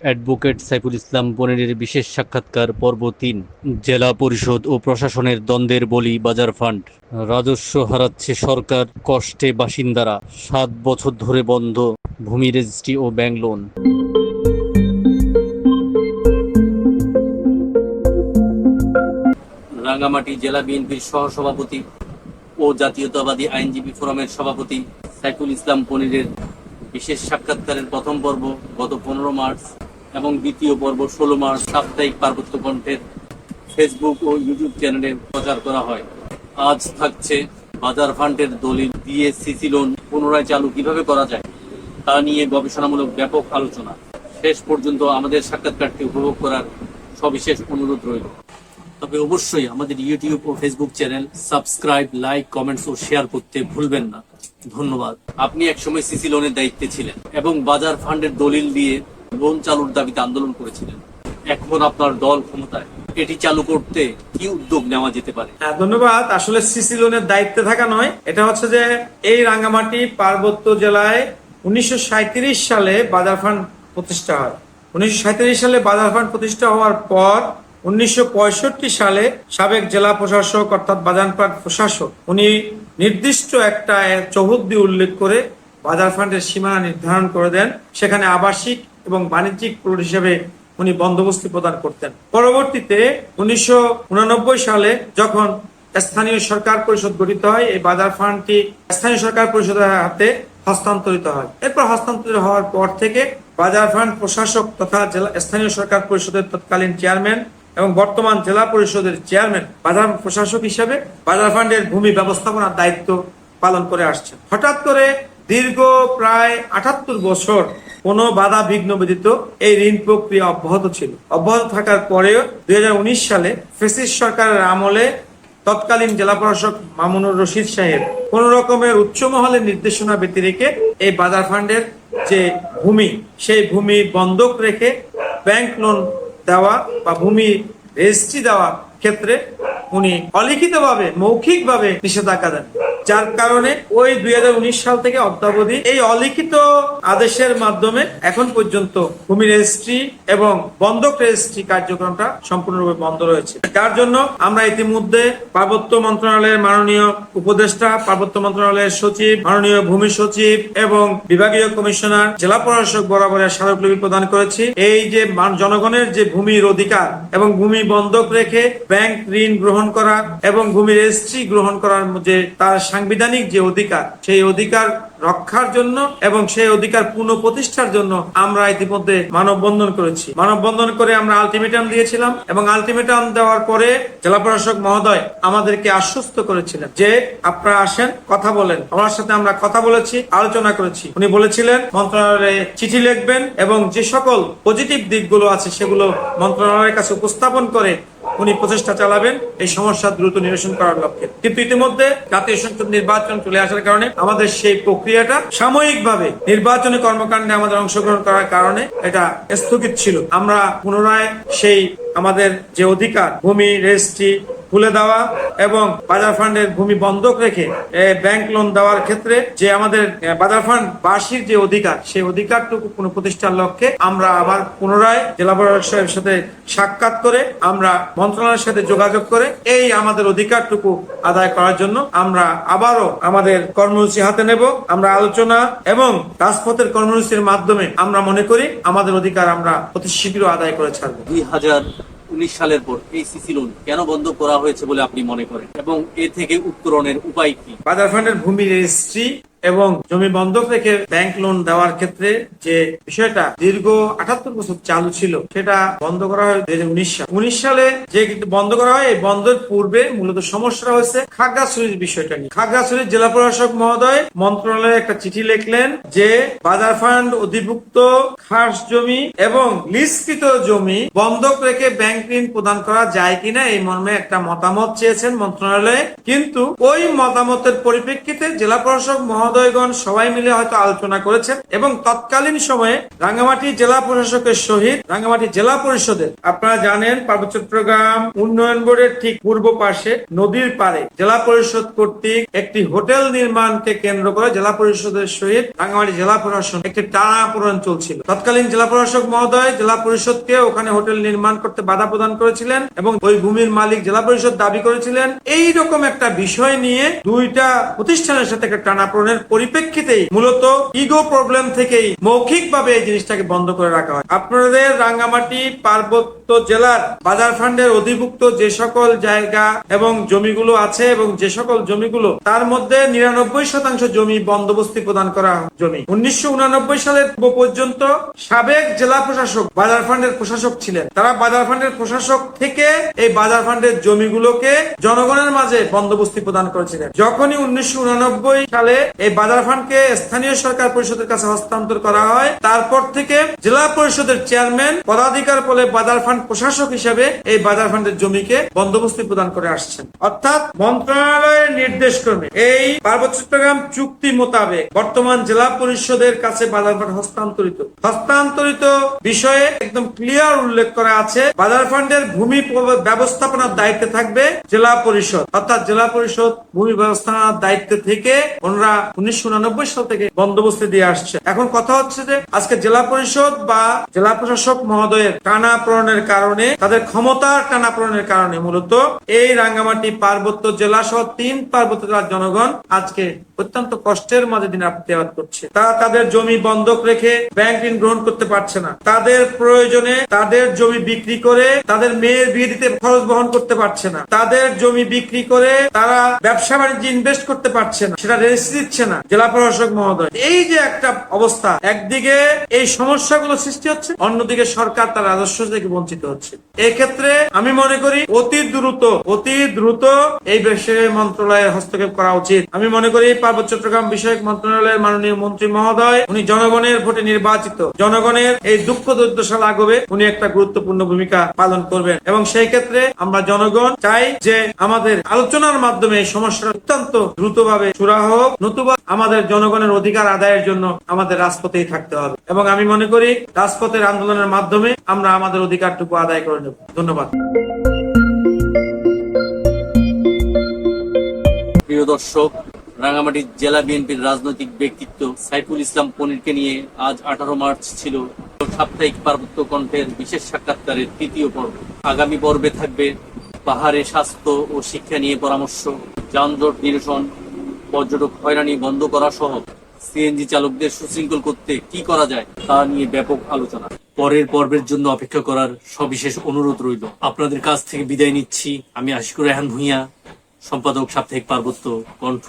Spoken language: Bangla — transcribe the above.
অ্যাডভোকেট সাইফুল ইসলাম বনিরের বিশেষ সাক্ষাৎকার পর্ব ৩। জেলা পরিষদ ও প্রশাসনের দ্বন্দ্বের বলি বাজার ফান্ড। রাজস্ব হারাচ্ছে সরকার, কষ্টে বাসিন্দারা। ৭ বছর ধরে বন্ধ ভূমি রেজিস্ট্রি ও ব্যাংক লোন। রাঙ্গামাটি জেলা বিএনপির সহসভাপতি ও জাতীয়তাবাদী আইনজীবী ফোরামের সভাপতি সাইফুল ইসলাম বনিরের বিশেষ সাক্ষাৎকারের প্রথম পর্ব গত 15 মার্চ এবং দ্বিতীয় পর্ব 16 মার্চ সাপ্তাহিক পার্বত্য কণ্ঠের ফেসবুক ও ইউটিউব চ্যানেলে প্রচার করা হয়। আজ থাকছে বাজার ফান্ডের দলিল দিয়ে সিসি লোন পুনরায় চালু কিভাবে করা যায় তা নিয়ে গবেষণামূলক ব্যাপক আলোচনা। শেষ পর্যন্ত আমাদের সাক্ষাৎকারটি উপভোগ করার সবিশেষ অনুরোধ রইল। তবে অবশ্যই আমাদের ইউটিউব ও Facebook channel subscribe, like, comments ও শেয়ার করতে ভুলবেন না। ধন্যবাদ। আপনি একসময় সিসি লোনের দায়িত্বে ছিলেন এবং বাজার ফান্ডের দলিল দিয়ে লোন চালুর দাবিতে আন্দোলন করেছিলেন। এখন আপনার দল ক্ষমতায়, এটি চালু করতে কি উদ্যোগ নেওয়া যেতে পারে? ধন্যবাদ। আসলে সিসি লোনের দায়িত্বে থাকা নয়, এটা হচ্ছে যে এই রাঙ্গামাটি পার্বত্য জেলায় 1937 সালে বাজার ফান্ড প্রতিষ্ঠা হয়। 1937 সালে বাজার ফান্ড প্রতিষ্ঠা হওয়ার পর 1965 সালে সাবেক জেলা প্রশাসক অর্থাৎ বাজার ফান্ড প্রশাসক উনি নির্দিষ্ট একটা চৌহদ্দি উল্লেখ করে বাজার ফান্ডের সীমানা নির্ধারণ করে দেন। সেখানে আবাসিক এবং বাণিজ্যিক প্লট হিসেবে উনি বন্দোবস্তি প্রদান করতেন। পরবর্তীতে 1989 সালে যখন স্থানীয় সরকার পরিষদ গঠিত হয়, এই বাজার ফান্ডটি স্থানীয় সরকার পরিষদের হাতে হস্তান্তরিত হয়। এরপর হস্তান্তরিত হওয়ার পর থেকে বাজার ফান্ড প্রশাসক তথা জেলা স্থানীয় সরকার পরিষদের তৎকালীন চেয়ারম্যান এবং বর্তমান জেলা পরিষদের চেয়ারম্যান বাজার প্রশাসক হিসেবে বাজার ফান্ডের ভূমি ব্যবস্থাপনার দায়িত্ব পালন করে আসছেন। হঠাৎ করে দীর্ঘ প্রায় 78 বছর কোনো বাধা বিঘ্ন ব্যতীত এই ঋণ প্রক্রিয়া অব্যাহত ছিল। অব্যাহত থাকার পরেও 2019 সালে ফ্যাসিস্ট সরকারের আমলে তৎকালীন জেলা প্রশাসক মামুনুর রশিদ সাহেব কোন রকমের উচ্চ মহলের নির্দেশনা ব্যতিরেকে এই বাজার ফান্ডের যে ভূমি, সেই ভূমি বন্ধক রেখে ব্যাংক লোন দেওয়া বা ভূমি রেজিস্ট্রি দেওয়ার ক্ষেত্রে উনি অলিখিতভাবে মৌখিকভাবে নিষেধাজ্ঞা দেন, যার কারণে ওই 2019 সাল থেকে অদ্যাবধি এই অলিখিত আদেশের মাধ্যমে এখন পর্যন্ত ভূমি রেজিস্ট্রি এবং বন্ধক রেজিস্ট্রি কার্যক্রমটা সম্পূর্ণরূপে বন্ধ রয়েছে। যার জন্য আমরা ইতিমধ্যে পার্বত্য মন্ত্রণালয়ের মাননীয় উপদেষ্টা, পার্বত্য মন্ত্রণালয়ের সচিব, মাননীয় ভূমি সচিব এবং বিভাগীয় কমিশনার, জেলা প্রশাসক বরাবরের স্মারকলিপি প্রদান করেছি। এই যে জনগণের যে ভূমির অধিকার এবং ভূমি বন্ধক রেখে ব্যাংক ঋণ গ্রহণ করা এবং ভূমি রেজিস্ট্রি গ্রহণ করার যে তার সাংবিধানিক যে অধিকার, সেই অধিকার রক্ষার জন্য এবং সেই অধিকার পুনঃপ্রতিষ্ঠার জন্য আমরা ইতিমধ্যে মানববন্ধন করেছি। মানববন্ধন করে আমরা আলটিমেটাম দিয়েছিলাম এবং আলটিমেটাম দেওয়ার পরে জেলা প্রশাসক মহোদয় আমাদেরকে আশ্বস্ত করেছিলেন যে আপনারা আসেন, কথা বলেন। আমার সাথে আমরা কথা বলেছি, আলোচনা করেছি। উনি বলেছিলেন মন্ত্রণালয়ে চিঠি লিখবেন এবং যে সকল পজিটিভ দিকগুলো আছে সেগুলো মন্ত্রণালয়ের কাছে উপস্থাপন করে উনি প্রচেষ্টা চালাবেন এই সমস্যা দ্রুত নিরসন করার লক্ষ্যে। কিন্তু ইতিমধ্যে জাতীয় সংসদ নির্বাচন চলে আসার কারণে আমাদের সেই প্রক্রিয়াটা সাময়িকভাবে নির্বাচনী কর্মকাণ্ডে আমাদের অংশগ্রহণ করার কারণে এটা স্থগিত ছিল। আমরা পুনরায় সেই আমাদের যে অধিকার ভূমি রেজিস্ট্রি খুলে দেওয়া এবং বাজার ফান্ডের ভূমি বন্ধক রেখে ব্যাংক লোন দেওয়ার ক্ষেত্রে যে আমাদের বাজার ফান্ড বার্ষিক যে অধিকার, সেই অধিকারটুকু পুনঃপ্রতিষ্ঠার লক্ষ্যে আমরা আবার পুনরায় জেলা প্রশাসকের সাথে সাক্ষাৎ করে আমরা মন্ত্রণালয়ের সাথে যোগাযোগ করে এই আমাদের অধিকারটুকু আদায় করার জন্য আমরা আবারও আমাদের কর্মসূচি হাতে নেব। আমরা আলোচনা এবং রাজপথের কর্মসূচির মাধ্যমে আমরা মনে করি আমাদের অধিকার আমরা অতি শীঘ্র আদায় করে ছাড়বো। 2019 সালের পর এই সিসি লোন কেন বন্ধ করা হয়েছে বলে আপনি মনে করেন এবং এ থেকে উত্তরণের উপায় কি? বাজার ফান্ডের ভূমি রেজিস্ট্রি এবং জমি বন্ধক রেখে ব্যাংক লোন দেওয়ার ক্ষেত্রে যে বিষয়টা দীর্ঘ 78 বছর চালু ছিল, সেটা বন্ধ করা হয় 2019 সালে। যে বন্ধ করা হয়, এই বন্ধের পূর্বে মূলত সমস্যা হয়েছে খাগড়াছড়ির বিষয়টা নিয়ে। খাগড়াছড়ির জেলা প্রশাসক মহোদয় মন্ত্রণালয়ে একটা চিঠি লিখলেন যে বাজার ফান্ড অধিভুক্ত খাস জমি এবং লিজকৃত জমি বন্ধক রেখে ব্যাংক ঋণ প্রদান করা যায় কিনা এই মর্মে একটা মতামত চেয়েছেন মন্ত্রণালয়ে। কিন্তু ওই মতামতের পরিপ্রেক্ষিতে জেলা প্রশাসক মহোদয় মহোদয়গণ সবাই মিলে হয়তো আলোচনা করেছেন এবং তৎকালীন সময়ে রাঙ্গামাটি জেলা প্রশাসকের সহিত রাঙ্গামাটি জেলা পরিষদের, আপনারা জানেন পার্বত্য চট্টগ্রাম উন্নয়ন বোর্ডের ঠিক পূর্ব পাশে নদীর পাড়ে জেলা পরিষদ কর্তৃক একটি হোটেল নির্মাণকে কেন্দ্র করে জেলা পরিষদের সহিত রাঙ্গামাটি জেলা প্রশাসন একটি টানাপোড়েন চলছিল। তৎকালীন জেলা প্রশাসক মহোদয় জেলা পরিষদকে ওখানে হোটেল নির্মাণ করতে বাধা প্রদান করেছিলেন এবং ওই ভূমির মালিক জেলা পরিষদ দাবি করেছিলেন। এইরকম একটা বিষয় নিয়ে দুইটা প্রতিষ্ঠানের সাথে একটা টানাপোড়েনের পরিপ্রেক্ষিতেই মূলত ইগো প্রবলেম থেকেই মৌখিকভাবে এই জিনিসটাকে বন্ধ করে রাখা হয়। আপনাদের রাঙ্গামাটি পার্বত্য জেলার বাজার ফান্ডের অধিভুক্ত যে সকল জায়গা এবং জমিগুলো আছে এবং যে সকল জমিগুলো তার মধ্যে 99% জমি বন্দোবস্তি প্রদান করা জমি। 1989 সালের পর্যন্ত সাবেক জেলা প্রশাসক বাজার ফান্ডের প্রশাসক ছিলেন। তারা বাজার ফান্ডের প্রশাসক থেকে এই বাজার ফান্ডের জমিগুলোকে জনগণের মাঝে বন্দোবস্তি প্রদান করেছিলেন। যখনই 1989 সালে এই বাজার ফান্ডকে স্থানীয় সরকার পরিষদের কাছে হস্তান্তর করা হয়, তারপর থেকে জেলা পরিষদের চেয়ারম্যান পদাধিকার বলে বাজার ফান্ড প্রশাসক হিসেবে এই বাজার ফান্ডের জমিকে বন্দোবস্তি প্রদান করে আসছেন। অর্থাৎ মন্ত্রণালয়ের নির্দেশ ক্রমে এই পার্বত্য চট্টগ্রাম চুক্তি মোতাবেক বর্তমান জেলা পরিষদের কাছে বাজার ফান্ড হস্তান্তরিত বিষয়ে একদম ক্লিয়ার উল্লেখ করা আছে। বাজার ফান্ডের ভূমি ব্যবস্থাপনার দায়িত্বে থাকবে জেলা পরিষদ, অর্থাৎ জেলা পরিষদ ভূমি ব্যবস্থাপনার দায়িত্বে থেকে ওনারা 1989 সাল থেকে বন্দোবস্তি দিয়ে আসছে। এখন কথা হচ্ছে যে আজকে জেলা পরিষদ বা জেলা প্রশাসক মহোদয়ের টানাপোড়েনের কারণে, তাদের ক্ষমতার টানাপোড়েনের কারণে মূলত এই রাঙ্গামাটি পার্বত্য জেলা সহ 3 পার্বত্য জেলার জনগণ আজকে অত্যন্ত কষ্টের মাঝে দিন যাপন করছে। তারা তাদের জমি বন্ধক রেখে ব্যাংক ঋণ গ্রহণ করতে পারছে না। তাদের প্রয়োজনে তাদের জমি বিক্রি করে তাদের মেয়ের বিয়ে দিতে খরচ বহন করতে পারছে না। তাদের জমি বিক্রি করে তারা ব্যবসা বাণিজ্যে ইনভেস্ট করতে পারছে না, সেটা রেজিস্ট্রি দিচ্ছে না জেলা প্রশাসক মহোদয়। এই যে একটা অবস্থা, একদিকে এই সমস্যাগুলো সৃষ্টি হচ্ছে, অন্যদিকে সরকার তার রাজস্ব থেকে বঞ্চিত হচ্ছে। এক্ষেত্রে আমি মনে করি অতি দ্রুত এই বিষয়ে মন্ত্রণালয়ের হস্তক্ষেপ করা উচিত। আমি মনে করি পার্বত্য চট্টগ্রাম বিষয়ক মন্ত্রণালয়ের মাননীয় মন্ত্রী মহোদয়, উনি জনগণের ভোটে নির্বাচিত, জনগণের এই দুঃখ দুর্দশা লাঘবে উনি একটা গুরুত্বপূর্ণ ভূমিকা পালন করবেন এবং সেই ক্ষেত্রে আমরা জনগণ চাই যে আমাদের আলোচনার মাধ্যমে এই সমস্যাটা অত্যন্ত দ্রুতভাবে সুরাহা হোক, নতুবা আমাদের জনগণের অধিকার আদায়ের জন্য আমাদের রাজপথেই থাকতে হবে এবং আমি মনে করি রাজপথের আন্দোলনের মাধ্যমে আমরা আমাদের অধিকারটুকু আদায় করে নেব। ধন্যবাদ। প্রিয় দর্শক, রাঙ্গামাটি জেলা বিএনপির রাজনৈতিক ব্যক্তিত্ব সাইফুল ইসলাম পনিরকে নিয়ে আজ 18 মার্চ ছিল সাপ্তাহিক পার্বত্য কণ্ঠের বিশেষ সাক্ষাৎকারের 3য় পর্ব। আগামী পর্বে থাকবে পাহাড়ে স্বাস্থ্য ও শিক্ষা নিয়ে পরামর্শ, যানজট নিরসন, পর্যটক হয়রানি বন্ধ করা সহ সিএনজি চালকদের সুশৃঙ্খল করতে কি করা যায় তা নিয়ে ব্যাপক আলোচনা। পরের পর্বের জন্য অপেক্ষা করার সবিশেষ অনুরোধ রইল। আপনাদের কাছ থেকে বিদায় নিচ্ছি আমি আশিকুর রেহান ভূঁইয়া, সম্পাদক সাপ্তাহিক পার্বত্য কণ্ঠ।